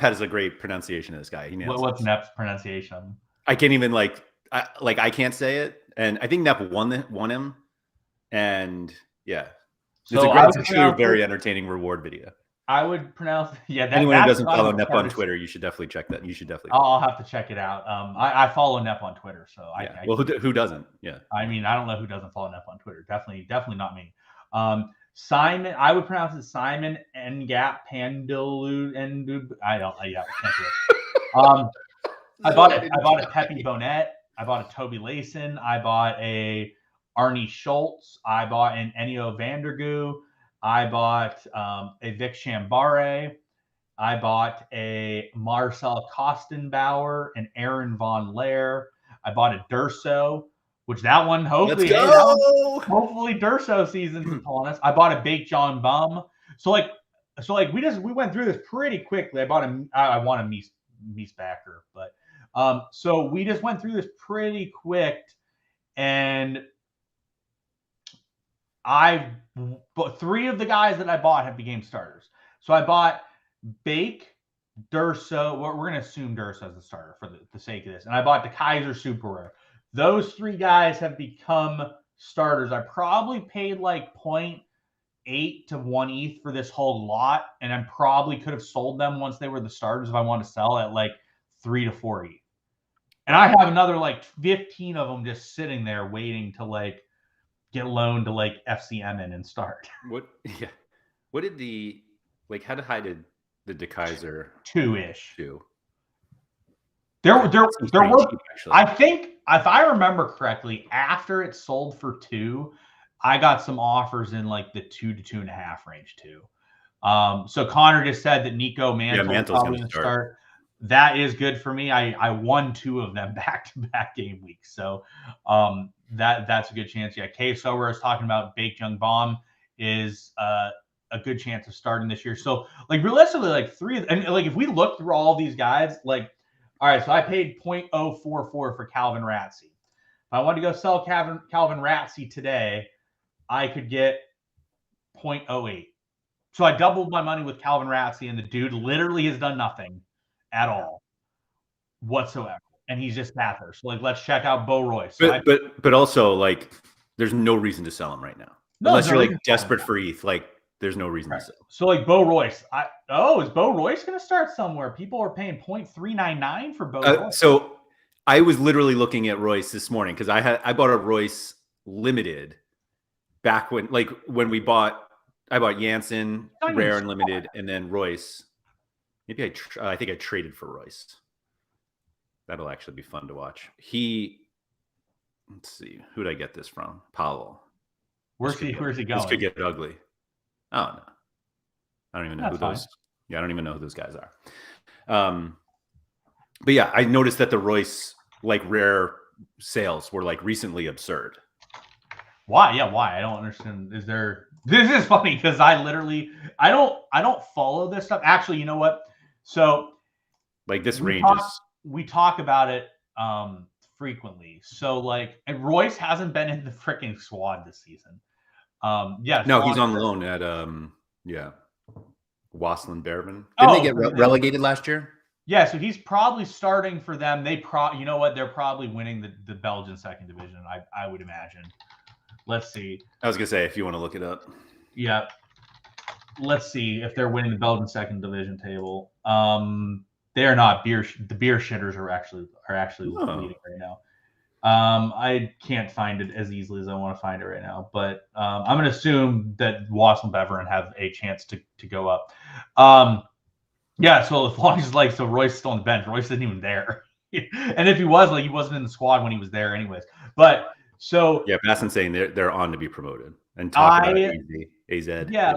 has a great pronunciation of this guy. He nails What's Nep's pronunciation? I can't even I can't say it, and I think Nep won him, and yeah, it's actually a very entertaining reward video. I would pronounce anyone who doesn't follow Nep on Twitter, you should definitely check that. You should definitely. I'll have to check it out. I follow Nep on Twitter, so yeah. Well, who doesn't? Yeah. I mean, I don't know who doesn't follow Nep on Twitter. Definitely not me. Simon, I would pronounce it Simon Ngap Pandalu and I can't do it. I bought a Pepe Bonet. I bought a Toby Layson. I bought a Arnie Schultz. I bought an Ennio Vandergoo. I bought a Vic Chambare. I bought a Marcel Kostenbauer, an Aaron Von Lair. I bought a Durso, which that one hopefully Durso season's upon us. I bought a Bake John Bum. So we went through this pretty quickly. I want a Mies backer, but so we just went through this pretty quick, and but 3 of the guys that I bought have became starters. So I bought Bake, Durso. We're going to assume Durso as the starter for the sake of this. And I bought the Kaiser Super Rare. Those 3 guys have become starters. I probably paid like 0.8 to 1 ETH for this whole lot, and I probably could have sold them once they were the starters if I want to sell at like 3 to 4 ETH. And I have another like 15 of them just sitting there waiting to like get loaned to like FCM and start. What did how high did the De Keyser 2-ish? 2. There were I think, if I remember correctly, after it sold for 2, I got some offers in like the 2 to 2.5 range too. So Connor just said that Nico Mantle's probably going to start. That is good for me. I won 2 of them back-to-back game weeks. So that's a good chance. Yeah, K Sorare is talking about Baked Young Bomb is a good chance of starting this year. So like realistically, like 3, and like if we look through all these guys, like all right, so I paid 0.044 for Calvin Ratsey. If I wanted to go sell Calvin Ratsey today, I could get 0.08. So I doubled my money with Calvin Ratsey, and the dude literally has done nothing at all whatsoever, and he's just sat there. So like, let's check out Bo Royce. But also like, there's no reason to sell him right now, unless you're like desperate for ETH. Like, there's no reason to sell. So like Bo Royce, is Bo Royce going to start somewhere? People are paying 0.399 for Bo Royce. So I was literally looking at Royce this morning because I bought a Royce limited back when I bought Jansen, Rare and Limited, and then Royce. Maybe I think I traded for Royce. That'll actually be fun to watch. Let's see, who did I get this from? Powell. Where's he going? This could get ugly. Oh no, I don't even know those. Yeah, I don't even know who those guys are. But yeah, I noticed that the Royce like rare sales were like recently absurd. Why? Yeah, why? I don't understand. This is funny because I don't follow this stuff. Actually, you know what? So like this range we talk about it frequently. So like, and Royce hasn't been in the freaking squad this season. No, he's on loan at Waslin Behrman. Didn't they get relegated last year? Yeah, so he's probably starting for them. You know what? They're probably winning the Belgian second division, I would imagine. Let's see. I was gonna say, if you want to look it up. Yeah. Let's see if they're winning the Belgian second division table. They are not. The beer shitters are actually leading right now. I can't find it as easily as I want to find it right now, but I'm going to assume that Wassel Beveren have a chance to go up. Yeah, so as long as so Royce is still on the bench. Royce isn't even there. And if he was, he wasn't in the squad when he was there anyways. But so yeah, Baston's saying they're on to be promoted and talk about AZ. Yeah,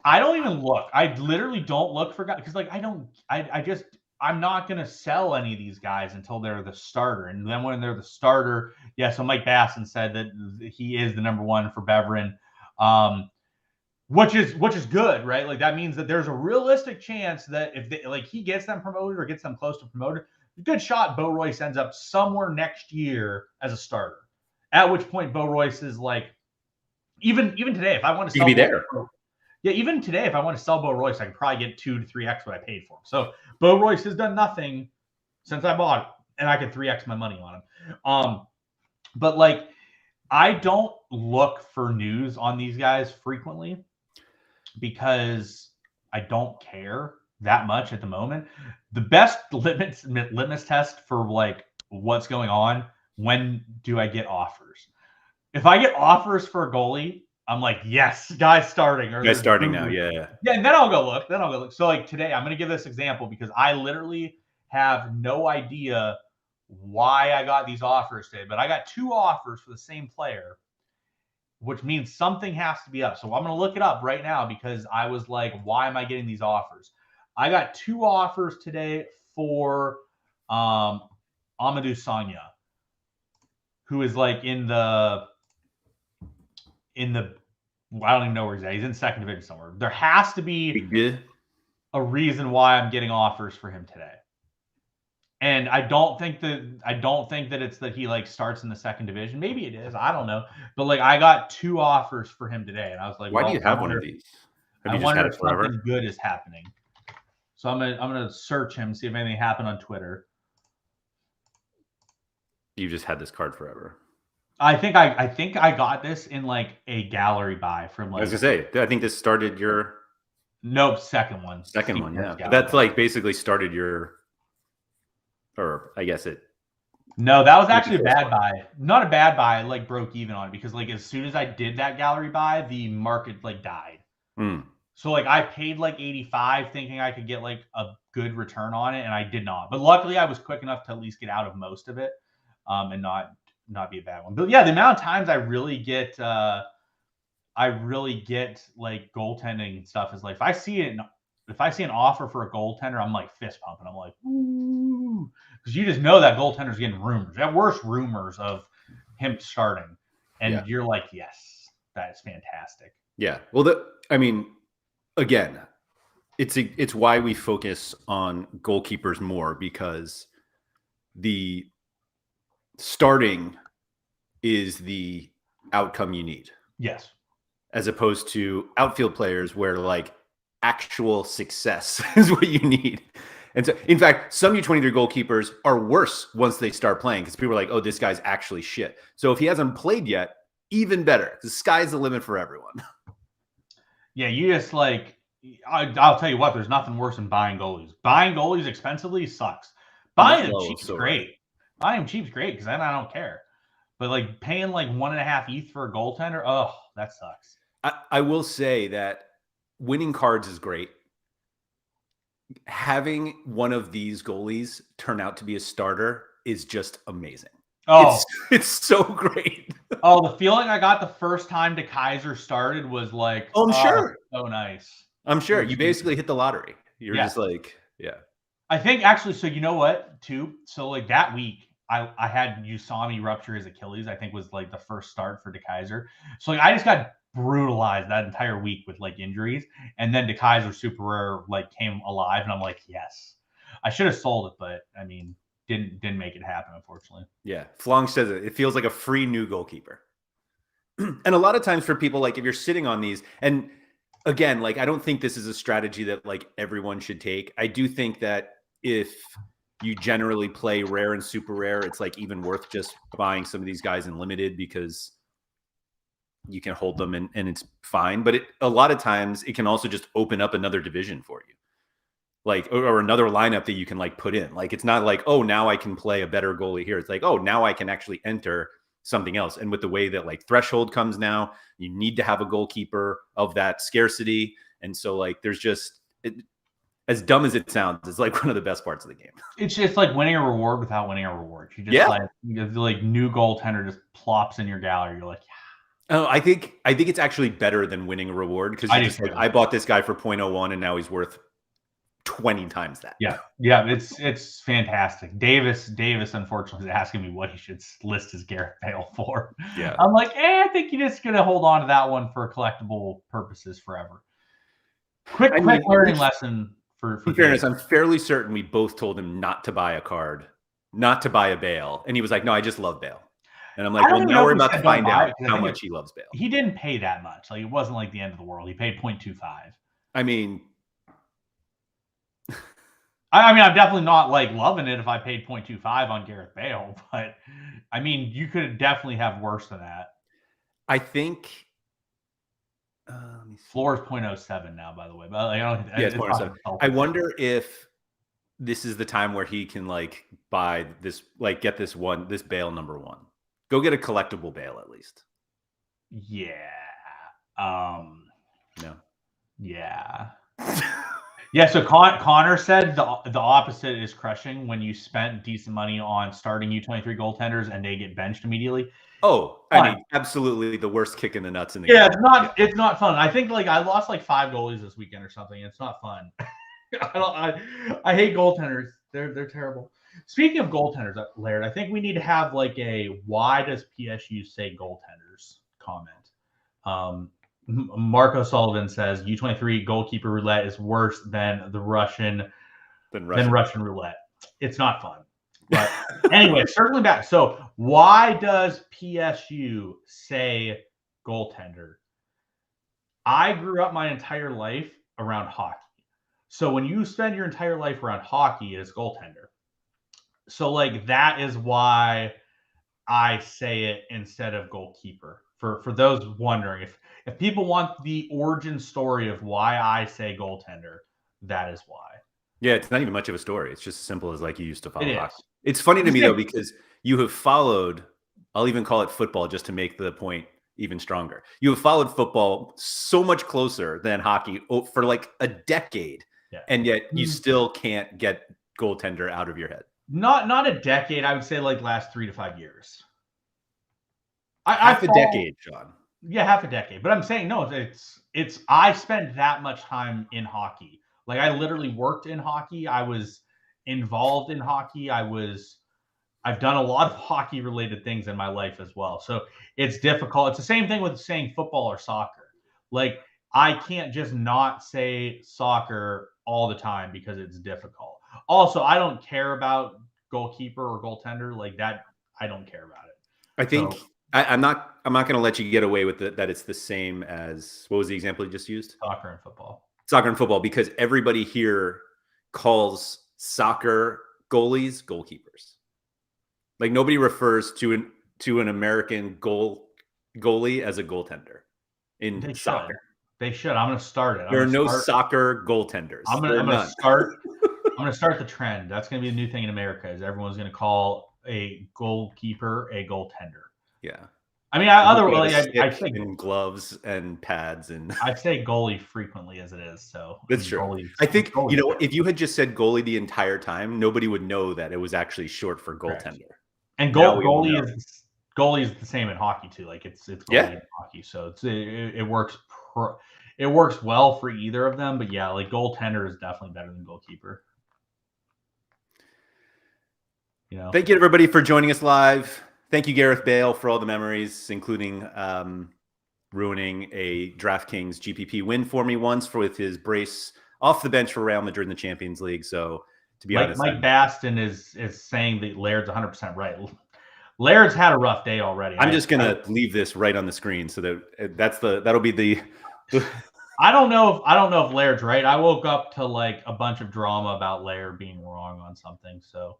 I don't even look. I literally don't look for guys because I I'm not going to sell any of these guys until they're the starter. And then when they're the starter, yeah, so Mike Basson said that he is the number one for Beveren, which is good, right? Like that means that there's a realistic chance that if they, like he gets them promoted or gets them close to promoted, good shot Bo Royce ends up somewhere next year as a starter. At which point Bo Royce is like, even today, if I want to sell, be there. Yeah, even today, if I want to sell Bo Royce, I could probably get 2 to 3x what I paid for him. So Bo Royce has done nothing since I bought it, and I could 3x my money on him. But like, I don't look for news on these guys frequently because I don't care that much at the moment. The best litmus test for like what's going on, when do I get offers? If I get offers for a goalie, I'm like, yes, guy's starting. Or Guy's starting now, yeah. Yeah, and then I'll go look. So like today, I'm going to give this example because I literally have no idea why I got these offers today. But I got 2 offers for the same player, which means something has to be up. So I'm going to look it up right now because I was like, why am I getting these offers? I got 2 offers today for Amadou Sagna, who is like in the I don't even know where he's at. He's in second division somewhere. There has to be a reason why I'm getting offers for him today. And I don't think that it's that he like starts in the second division. Maybe it is. I don't know. But like I got 2 offers for him today, and I was like, why do you have one of these? I wonder if something good is happening. So I'm gonna search him, see if anything happened on Twitter. You just had this card forever. I think I got this in like a gallery buy from like. I was gonna say, I think this started your. Nope, second one. Yeah. That's like basically started your. Or I guess it. No, that was actually a bad buy. Not a bad buy. I like broke even on it because like as soon as I did that gallery buy, the market like died. So like I paid like 85 thinking I could get like a good return on it, and I did not. But luckily I was quick enough to at least get out of most of it, and not be a bad one. But yeah, the amount of times I really get like goaltending and stuff is like if I see an offer for a goaltender, I'm like fist pumping. I'm like, ooh, because you just know that goaltender's getting rumors. At worst, rumors of him starting, and you're like, yes, that is fantastic. Yeah. Well, I mean, again, it's why we focus on goalkeepers more, because the starting is the outcome you need. Yes. As opposed to outfield players where like actual success is what you need. And so, in fact, some U23 goalkeepers are worse once they start playing because people are like, oh, this guy's actually shit. So if he hasn't played yet, even better. The sky's the limit for everyone. Yeah, you just like, I'll tell you what, there's nothing worse than buying goalies. Buying goalies expensively sucks. Buying them cheap is great. Buying them cheap is great because then I don't care. But like paying like 1.5 ETH for a goaltender, oh, that sucks. I will say that winning cards is great. Having one of these goalies turn out to be a starter is just amazing. Oh, it's so great. Oh, the feeling I got the first time De Keyser started was like, oh, I'm sure. So nice. I'm sure. You basically hit the lottery. You're just like, yeah. I think actually, so you know what, too? So like that week, I had Usami rupture his Achilles, I think was like the first start for De Keyser. So like I just got brutalized that entire week with like injuries. And then De Keyser super rare like came alive, and I'm like, yes. I should have sold it, but I mean, didn't make it happen, unfortunately. Yeah. Flong says it feels like a free new goalkeeper. And a lot of times for people, like if you're sitting on these, and again, like I don't think this is a strategy that like everyone should take. I do think that if you generally play rare and super rare, it's like even worth just buying some of these guys in limited because you can hold them and it's fine. But a lot of times it can also just open up another division for you. Like, or another lineup that you can like put in. Like, it's not like, oh, now I can play a better goalie here. It's like, oh, now I can actually enter something else. And with the way that like threshold comes now, you need to have a goalkeeper of that scarcity. And so like, there's just, as dumb as it sounds, it's like one of the best parts of the game. It's just like winning a reward without winning a reward. You just like new goaltender just plops in your gallery. You're like, yeah. Oh, I think it's actually better than winning a reward because I bought this guy for 0.01 and now he's worth 20 times that. Yeah, it's fantastic. Davis unfortunately is asking me what he should list his Gareth Bale for. Yeah, I'm like, I think you're just gonna hold on to that one for collectible purposes forever. Quick learning lesson for in fairness, I'm fairly certain we both told him not to buy a card, not to buy a Bale, and he was like, "No, I just love Bale." And I'm like, "Well, now we're about to find out how much he loves Bale." He didn't pay that much. Like, it wasn't like the end of the world. He paid 0.25. I mean, I'm definitely not like loving it if I paid 0.25 on Gareth Bale, but I mean, you could definitely have worse than that. I think floor is 0.07 now, by the way. But it's 0.07. I wonder if this is the time where he can like buy this, like get this Bale number 1. Go get a collectible Bale at least. Yeah. No. Yeah. Yeah, so Connor said the opposite is crushing when you spent decent money on starting U23 goaltenders and they get benched immediately. Oh, I mean, absolutely the worst kick in the nuts in the game. It's not fun. I think like I lost like 5 goalies this weekend or something. It's not fun. I hate goaltenders. They're terrible. Speaking of goaltenders, Laird, I think we need to have like a why does PSU say goaltenders comment. Marco Sullivan says U23 goalkeeper roulette is worse than the Russian roulette. It's not fun. But anyway, circling back. So why does PSU say goaltender? I grew up my entire life around hockey. So when you spend your entire life around hockey, it is goaltender. So like that is why I say it instead of goalkeeper. For those wondering, if people want the origin story of why I say goaltender, that is why. Yeah, it's not even much of a story. It's just as simple as like you used to follow hockey. It's funny to me though, because you have followed, I'll even call it football just to make the point even stronger. You have followed football so much closer than hockey for like a decade. Yeah. And yet you still can't get goaltender out of your head. Not a decade. I would say like last 3 to 5 years. Half a decade, John. Yeah, half a decade. But I'm saying no. It's I spent that much time in hockey. Like I literally worked in hockey. I was involved in hockey. I've done a lot of hockey related things in my life as well. So it's difficult. It's the same thing with saying football or soccer. Like I can't just not say soccer all the time because it's difficult. Also, I don't care about goalkeeper or goaltender like that. I don't care about it. I think I'm not going to let you get away with it that it's the same as, what was the example you just used? Soccer and football. Soccer and football, because everybody here calls soccer goalies goalkeepers. Like nobody refers to an American goalie as a goaltender in soccer. They should. I'm going to start it. There are no soccer goaltenders. I'm going to start. I'm going to start the trend. That's going to be a new thing in America. Is everyone's going to call a goalkeeper a goaltender? Yeah. I mean, I think in gloves and pads and I say goalie frequently as it is. So that's true. I think if you had just said goalie the entire time, nobody would know that it was actually short for goaltender. Correct. And goalie is the same in hockey too. Like it's goalie in hockey, so it works. It works well for either of them. But yeah, like goaltender is definitely better than goalkeeper. Thank you everybody for joining us live. Thank you, Gareth Bale, for all the memories, including ruining a DraftKings GPP win for me once with his brace off the bench for Real Madrid in the Champions League. So to be honest, Mike Baston is saying that Laird's 100% right. Laird's had a rough day already. I'm just gonna leave this right on the screen so that that'll be the. I don't know if Laird's right. I woke up to like a bunch of drama about Laird being wrong on something. So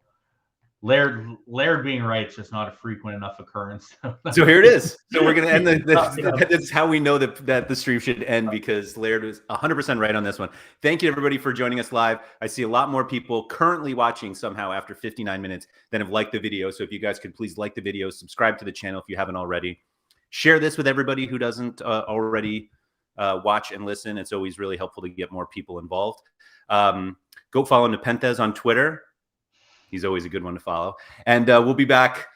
Laird being right is just not a frequent enough occurrence. So here it is. So we're going to end this is how we know that the stream should end, because Laird was 100% right on this one. Thank you everybody for joining us live. I see a lot more people currently watching somehow after 59 minutes than have liked the video. So if you guys could please like the video, subscribe to the channel if you haven't already. Share this with everybody who doesn't already watch and listen. It's always really helpful to get more people involved. Go follow Nepenthes on Twitter. He's always a good one to follow. And we'll be back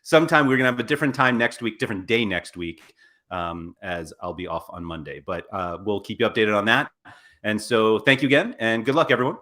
sometime. We're going to have a different time next week, different day next week, as I'll be off on Monday. But we'll keep you updated on that. And so thank you again, and good luck, everyone.